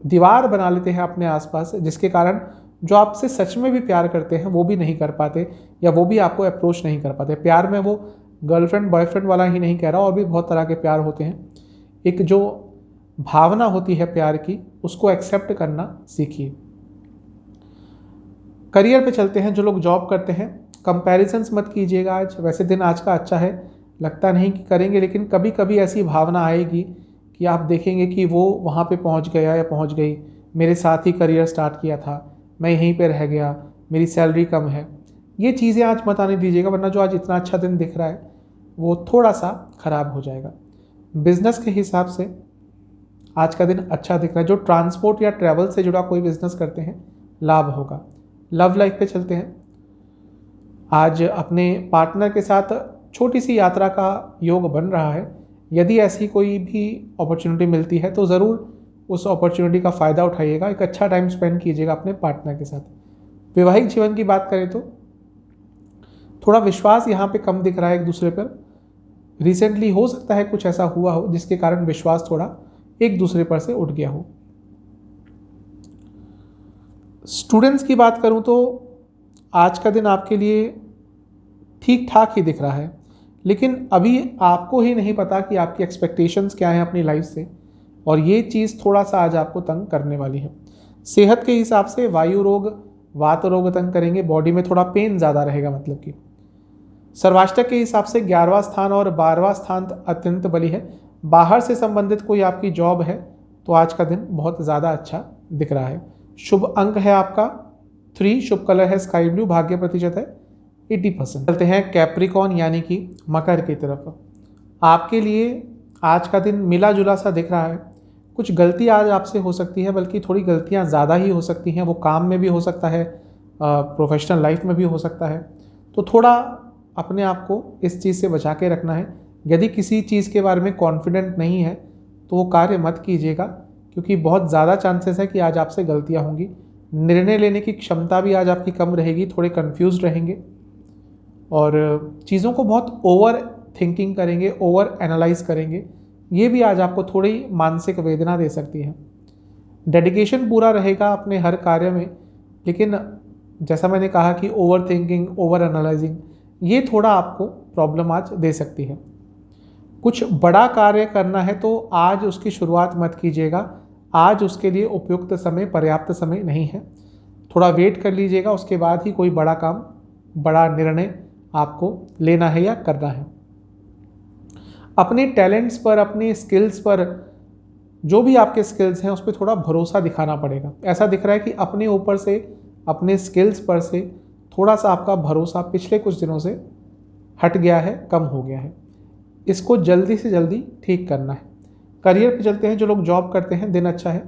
दीवार बना लेते हैं अपने आसपास, जिसके कारण जो आपसे सच में भी प्यार करते हैं वो भी नहीं कर पाते या वो भी आपको अप्रोच नहीं कर पाते। प्यार में वो गर्लफ्रेंड बॉयफ्रेंड वाला ही नहीं कह रहा, और भी बहुत तरह के प्यार होते हैं। एक जो भावना होती है प्यार की, उसको एक्सेप्ट करना सीखिए। करियर पे चलते हैं। जो लोग जॉब करते हैं, कंपैरिजंस मत कीजिएगा आज। वैसे दिन आज का अच्छा है, लगता नहीं कि करेंगे, लेकिन कभी कभी ऐसी भावना आएगी कि आप देखेंगे कि वो वहाँ पे पहुँच गया या पहुँच गई, मेरे साथ ही करियर स्टार्ट किया था, मैं यहीं पे रह गया, मेरी सैलरी कम है। ये चीज़ें आज मत आने दीजिएगा, वरना जो आज इतना अच्छा दिन दिख रहा है वो थोड़ा सा ख़राब हो जाएगा। बिज़नेस के हिसाब से आज का दिन अच्छा दिख रहा है। जो ट्रांसपोर्ट या ट्रैवल से जुड़ा कोई बिज़नेस करते हैं, लाभ होगा। लव लाइफ पे चलते हैं। आज अपने पार्टनर के साथ छोटी सी यात्रा का योग बन रहा है। यदि ऐसी कोई भी अपॉर्चुनिटी मिलती है तो ज़रूर उस अपॉर्चुनिटी का फ़ायदा उठाइएगा। एक अच्छा टाइम स्पेंड कीजिएगा अपने पार्टनर के साथ। वैवाहिक जीवन की बात करें तो थोड़ा विश्वास यहाँ पे कम दिख रहा है एक दूसरे पर। रिसेंटली हो सकता है कुछ ऐसा हुआ हो जिसके कारण विश्वास थोड़ा एक दूसरे पर से उठ गया हो। स्टूडेंट्स की बात करूँ तो आज का दिन आपके लिए ठीक ठाक ही दिख रहा है, लेकिन अभी आपको ही नहीं पता कि आपकी एक्सपेक्टेशंस क्या हैं अपनी लाइफ से, और ये चीज़ थोड़ा सा आज आपको तंग करने वाली है। सेहत के हिसाब से वायु रोग, वात रोग तंग करेंगे, बॉडी में थोड़ा पेन ज़्यादा रहेगा। मतलब कि सर्वाष्टक के हिसाब से 11वां स्थान और 12वां स्थान अत्यंत बली है। बाहर से संबंधित कोई आपकी जॉब है तो आज का दिन बहुत ज़्यादा अच्छा दिख रहा है। शुभ अंक है आपका 3, शुभ कलर है स्काई ब्लू, भाग्य प्रतिशत है 80%। चलते हैं कैप्रिकॉन यानी कि मकर की तरफ। आपके लिए आज का दिन मिला जुला सा दिख रहा है। कुछ गलती आज आपसे हो सकती है, बल्कि थोड़ी गलतियां ज़्यादा ही हो सकती हैं। वो काम में भी हो सकता है, प्रोफेशनल लाइफ में भी हो सकता है। तो थोड़ा अपने आप को इस चीज़ से बचा के रखना है। यदि किसी चीज़ के बारे में कॉन्फिडेंट नहीं है तो वो कार्य मत कीजिएगा, क्योंकि बहुत ज़्यादा चांसेस है कि आज आपसे गलतियाँ होंगी। निर्णय लेने की क्षमता भी आज आपकी कम रहेगी, थोड़े कन्फ्यूज रहेंगे और चीज़ों को बहुत ओवर थिंकिंग करेंगे, ओवर एनालाइज करेंगे। ये भी आज आपको थोड़ी मानसिक वेदना दे सकती है। डेडिकेशन पूरा रहेगा अपने हर कार्य में, लेकिन जैसा मैंने कहा कि ओवर थिंकिंग, ओवर एनालाइजिंग, ये थोड़ा आपको प्रॉब्लम आज दे सकती है। कुछ बड़ा कार्य करना है तो आज उसकी शुरुआत मत कीजिएगा। आज उसके लिए उपयुक्त समय, पर्याप्त समय नहीं है। थोड़ा वेट कर लीजिएगा, उसके बाद ही कोई बड़ा काम, बड़ा निर्णय आपको लेना है या करना है। अपने टैलेंट्स पर, अपने स्किल्स पर, जो भी आपके स्किल्स हैं उस पर थोड़ा भरोसा दिखाना पड़ेगा। ऐसा दिख रहा है कि अपने ऊपर से, अपने स्किल्स पर से थोड़ा सा आपका भरोसा पिछले कुछ दिनों से हट गया है, कम हो गया है। इसको जल्दी से जल्दी ठीक करना है। करियर पे चलते हैं। जो लोग जॉब करते हैं, दिन अच्छा है।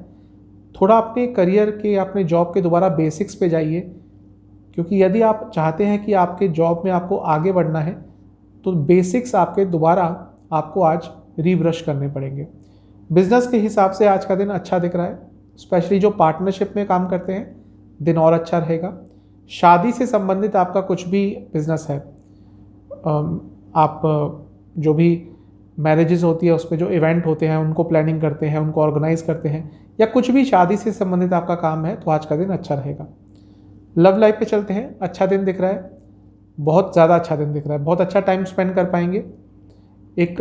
थोड़ा अपने करियर के, अपने जॉब के दोबारा बेसिक्स पे जाइए, क्योंकि यदि आप चाहते हैं कि आपके जॉब में आपको आगे बढ़ना है तो बेसिक्स आपके दोबारा आपको आज रीब्रश करने पड़ेंगे। बिजनेस के हिसाब से आज का दिन अच्छा दिख रहा है। स्पेशली जो पार्टनरशिप में काम करते हैं, दिन और अच्छा रहेगा। शादी से संबंधित आपका कुछ भी बिजनेस है, आप जो भी मैरिजेस होती है उसमें जो इवेंट होते हैं उनको प्लानिंग करते हैं, उनको ऑर्गेनाइज करते हैं, या कुछ भी शादी से संबंधित आपका काम है तो आज का दिन अच्छा रहेगा। लव लाइफ पे चलते हैं। अच्छा दिन दिख रहा है। बहुत ज़्यादा अच्छा दिन दिख रहा है, बहुत अच्छा टाइम स्पेंड कर पाएंगे। एक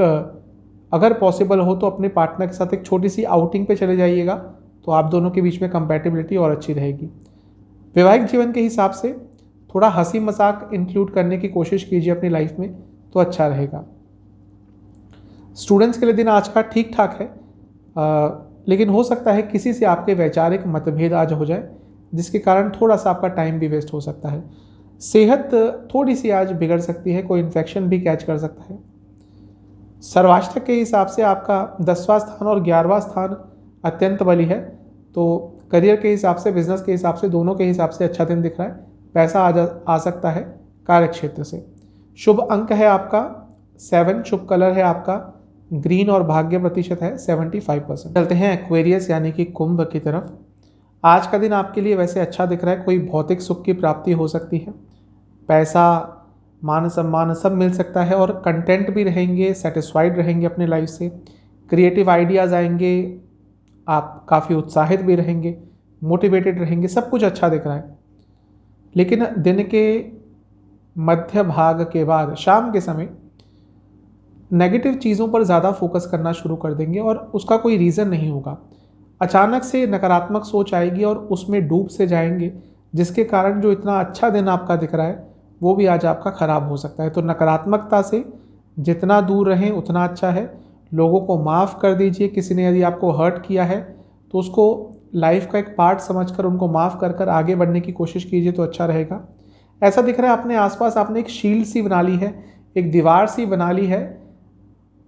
अगर पॉसिबल हो तो अपने पार्टनर के साथ एक छोटी सी आउटिंग पे चले जाइएगा, तो आप दोनों के बीच में कंपैटिबिलिटी और अच्छी रहेगी। वैवाहिक जीवन के हिसाब से थोड़ा हंसी मजाक इंक्लूड करने की कोशिश कीजिए अपनी लाइफ में, तो अच्छा रहेगा। स्टूडेंट्स के लिए दिन आज का ठीक ठाक है, लेकिन हो सकता है किसी से आपके वैचारिक मतभेद आज हो जाए, जिसके कारण थोड़ा सा आपका टाइम भी वेस्ट हो सकता है। सेहत थोड़ी सी आज बिगड़ सकती है, कोई इन्फेक्शन भी कैच कर सकता है। सर्वाष्टक के हिसाब से आपका 10वां स्थान और 11वां स्थान अत्यंत बली है, तो करियर के हिसाब से, बिजनेस के हिसाब से, दोनों के हिसाब से अच्छा दिन दिख रहा है। पैसा आ सकता है कार्य क्षेत्र से। शुभ अंक है आपका 7, शुभ कलर है आपका ग्रीन और भाग्य प्रतिशत है 75%। चलते हैं एक्वेरियस यानी कि कुंभ की तरफ। आज का दिन आपके लिए वैसे अच्छा दिख रहा है, कोई भौतिक सुख की प्राप्ति हो सकती है, पैसा, मान सम्मान सब मिल सकता है और कंटेंट भी रहेंगे, सेटिस्फाइड रहेंगे अपने लाइफ से। क्रिएटिव आइडियाज़ आएंगे, आप काफ़ी उत्साहित भी रहेंगे, मोटिवेटेड रहेंगे, सब कुछ अच्छा दिख रहा है। लेकिन दिन के मध्य भाग के बाद शाम के समय नेगेटिव चीज़ों पर ज़्यादा फोकस करना शुरू कर देंगे और उसका कोई रीज़न नहीं होगा। अचानक से नकारात्मक सोच आएगी और उसमें डूब से जाएंगे, जिसके कारण जो इतना अच्छा दिन आपका दिख रहा है वो भी आज आपका ख़राब हो सकता है। तो नकारात्मकता से जितना दूर रहें उतना अच्छा है। लोगों को माफ़ कर दीजिए, किसी ने यदि आपको हर्ट किया है तो उसको लाइफ का एक पार्ट समझकर उनको माफ़ कर कर आगे बढ़ने की कोशिश कीजिए, तो अच्छा रहेगा। ऐसा दिख रहा है अपने आसपास आपने एक शील्ड सी बना ली है, एक दीवार सी बना ली है,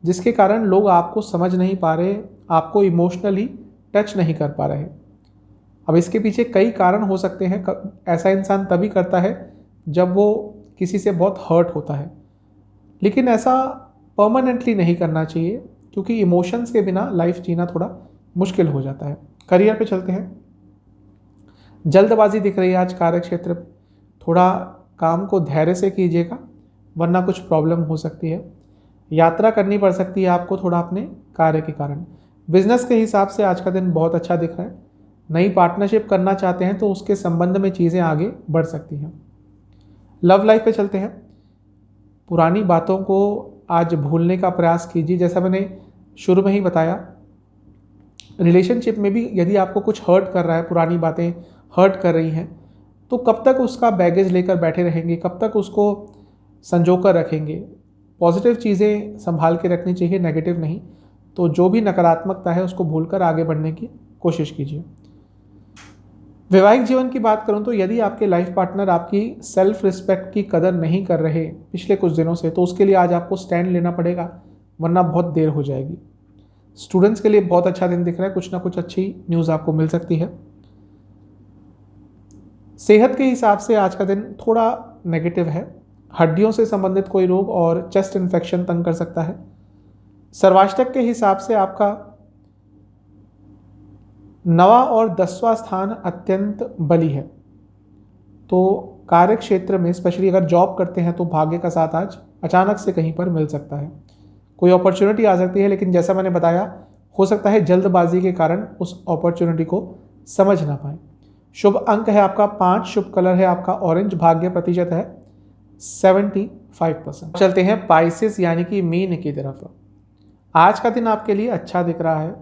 जिसके कारण लोग आपको समझ नहीं पा रहे, आपको इमोशनली टच नहीं कर पा रहे। अब इसके पीछे कई कारण हो सकते हैं। ऐसा इंसान तभी करता है जब वो किसी से बहुत हर्ट होता है, लेकिन ऐसा परमानेंटली नहीं करना चाहिए, क्योंकि इमोशंस के बिना लाइफ जीना थोड़ा मुश्किल हो जाता है। करियर पे चलते हैं। जल्दबाजी दिख रही है आज कार्य क्षेत्र में, थोड़ा काम को धैर्य से कीजिएगा वरना कुछ प्रॉब्लम हो सकती है। यात्रा करनी पड़ सकती है आपको थोड़ा अपने कार्य के कारण। बिजनेस के हिसाब से आज का दिन बहुत अच्छा दिख रहा है। नई पार्टनरशिप करना चाहते हैं तो उसके संबंध में चीज़ें आगे बढ़ सकती हैं। लव लाइफ पे चलते हैं। पुरानी बातों को आज भूलने का प्रयास कीजिए। जैसा मैंने शुरू में ही बताया, रिलेशनशिप में भी यदि आपको कुछ हर्ट कर रहा है, पुरानी बातें हर्ट कर रही हैं, तो कब तक उसका बैगेज लेकर बैठे रहेंगे, कब तक उसको संजो कर रखेंगे। पॉजिटिव चीज़ें संभाल के रखनी चाहिए, नेगेटिव नहीं। तो जो भी नकारात्मकता है उसको भूलकर आगे बढ़ने की कोशिश कीजिए। वैवाहिक जीवन की बात करूं तो यदि आपके लाइफ पार्टनर आपकी सेल्फ रिस्पेक्ट की कदर नहीं कर रहे पिछले कुछ दिनों से, तो उसके लिए आज आपको स्टैंड लेना पड़ेगा, वरना बहुत देर हो जाएगी। स्टूडेंट्स के लिए बहुत अच्छा दिन दिख रहा है, कुछ ना कुछ अच्छी न्यूज़ आपको मिल सकती है। सेहत के हिसाब से आज का दिन थोड़ा नेगेटिव है। हड्डियों से संबंधित कोई रोग और चेस्ट इन्फेक्शन तंग कर सकता है। सर्वाष्टक के हिसाब से आपका 9वां और 10वां स्थान अत्यंत बली है, तो कार्य क्षेत्र में स्पेशली अगर जॉब करते हैं तो भाग्य का साथ आज अचानक से कहीं पर मिल सकता है। कोई अपॉर्चुनिटी आ सकती है, लेकिन जैसा मैंने बताया हो सकता है जल्दबाजी के कारण उस अपॉर्चुनिटी को समझ ना पाए। शुभ अंक है आपका 5, शुभ कलर है आपका ऑरेंज, भाग्य प्रतिशत है 75%। चलते हैं पाइसेस यानी कि मीन की तरफ। आज का दिन आपके लिए अच्छा दिख रहा है।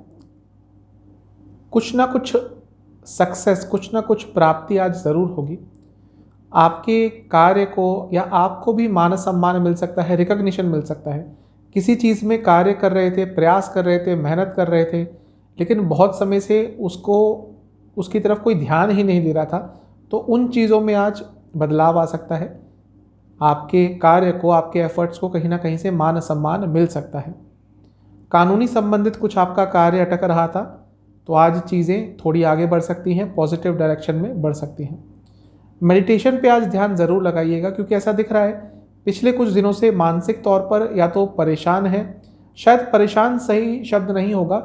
कुछ ना कुछ सक्सेस, कुछ ना कुछ प्राप्ति आज ज़रूर होगी। आपके कार्य को या आपको भी मान सम्मान मिल सकता है, रिकग्निशन मिल सकता है। किसी चीज़ में कार्य कर रहे थे, प्रयास कर रहे थे, मेहनत कर रहे थे, लेकिन बहुत समय से उसकी तरफ कोई ध्यान ही नहीं दे रहा था, तो उन चीज़ों में आज बदलाव आ सकता है। आपके कार्य को, आपके एफर्ट्स को कहीं ना कहीं से मान सम्मान मिल सकता है। कानूनी संबंधित कुछ आपका कार्य अटक रहा था, तो आज चीज़ें थोड़ी आगे बढ़ सकती हैं, पॉजिटिव डायरेक्शन में बढ़ सकती हैं। मेडिटेशन पे आज ध्यान ज़रूर लगाइएगा, क्योंकि ऐसा दिख रहा है पिछले कुछ दिनों से मानसिक तौर पर या तो परेशान है, शायद परेशान सही शब्द नहीं होगा,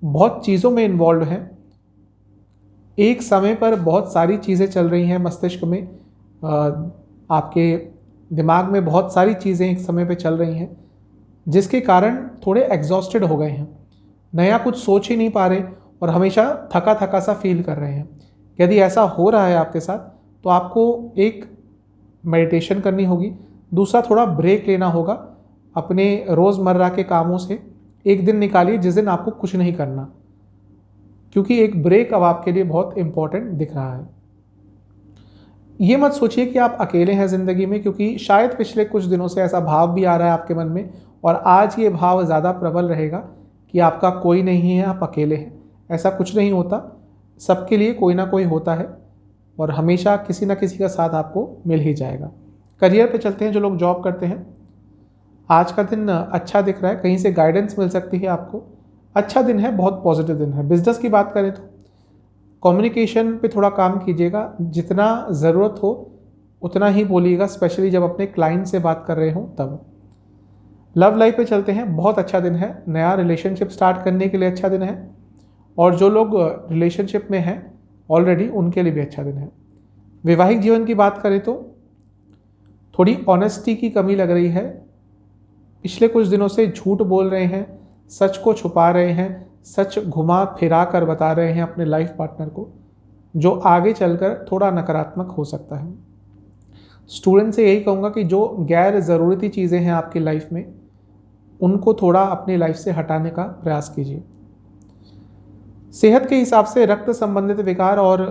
बहुत चीज़ों में इन्वॉल्व हैं। एक समय पर बहुत सारी चीज़ें चल रही हैं मस्तिष्क में, आपके दिमाग में बहुत सारी चीज़ें एक समय पे चल रही हैं, जिसके कारण थोड़े एग्जॉस्टेड हो गए हैं, नया कुछ सोच ही नहीं पा रहे और हमेशा थका थका सा फील कर रहे हैं। यदि ऐसा हो रहा है आपके साथ, तो आपको एक मेडिटेशन करनी होगी। दूसरा, थोड़ा ब्रेक लेना होगा अपने रोज़मर्रा के कामों से। एक दिन निकालिए जिस दिन आपको कुछ नहीं करना, क्योंकि एक ब्रेक अब आपके लिए बहुत इंपॉर्टेंट दिख रहा है। ये मत सोचिए कि आप अकेले हैं ज़िंदगी में, क्योंकि शायद पिछले कुछ दिनों से ऐसा भाव भी आ रहा है आपके मन में, और आज ये भाव ज़्यादा प्रबल रहेगा कि आपका कोई नहीं है, आप अकेले हैं। ऐसा कुछ नहीं होता, सबके लिए कोई ना कोई होता है और हमेशा किसी ना किसी का साथ आपको मिल ही जाएगा। करियर पे चलते हैं। जो लोग जॉब करते हैं, आज का दिन अच्छा दिख रहा है, कहीं से गाइडेंस मिल सकती है आपको। अच्छा दिन है, बहुत पॉजिटिव दिन है। बिजनेस की बात करें तो कम्युनिकेशन पे थोड़ा काम कीजिएगा, जितना ज़रूरत हो उतना ही बोलिएगा, स्पेशली जब अपने क्लाइंट से बात कर रहे हो तब। लव लाइफ पे चलते हैं। बहुत अच्छा दिन है, नया रिलेशनशिप स्टार्ट करने के लिए अच्छा दिन है, और जो लोग रिलेशनशिप में हैं ऑलरेडी उनके लिए भी अच्छा दिन है। वैवाहिक जीवन की बात करें तो थोड़ी ऑनेस्टी की कमी लग रही है। पिछले कुछ दिनों से झूठ बोल रहे हैं, सच को छुपा रहे हैं, सच घुमा फिरा कर बता रहे हैं अपने लाइफ पार्टनर को, जो आगे चलकर थोड़ा नकारात्मक हो सकता है। स्टूडेंट से यही कहूँगा कि जो गैर ज़रूरती चीज़ें हैं आपकी लाइफ में, उनको थोड़ा अपनी लाइफ से हटाने का प्रयास कीजिए। सेहत के हिसाब से रक्त संबंधित विकार और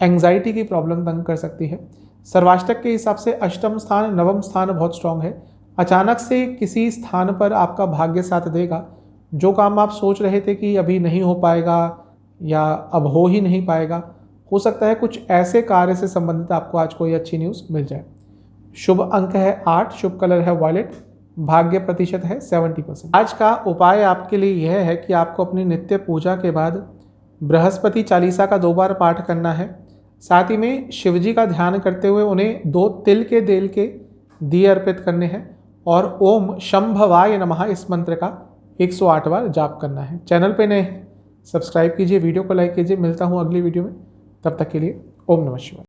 एंग्जाइटी की प्रॉब्लम तंग कर सकती है। सर्वाष्टक के हिसाब से अष्टम स्थान, नवम स्थान बहुत स्ट्रांग है। अचानक से किसी स्थान पर आपका भाग्य साथ देगा। जो काम आप सोच रहे थे कि अभी नहीं हो पाएगा या अब हो ही नहीं पाएगा, हो सकता है कुछ ऐसे कार्य से संबंधित आपको आज कोई अच्छी न्यूज़ मिल जाए। शुभ अंक है 8, शुभ कलर है वॉयलेट, भाग्य प्रतिशत है 70%। आज का उपाय आपके लिए यह है कि आपको अपनी नित्य पूजा के बाद बृहस्पति चालीसा का 2 बार पाठ करना है। साथ ही में शिवजी का ध्यान करते हुए उन्हें 2 तिल के तेल के दिए अर्पित करने हैं, और ओम शंभवाय नमः इस मंत्र का 108 बार जाप करना है। चैनल पे नए हैं, सब्सक्राइब कीजिए, वीडियो को लाइक कीजिए। मिलता हूँ अगली वीडियो में, तब तक के लिए ओम नमः शिवाय।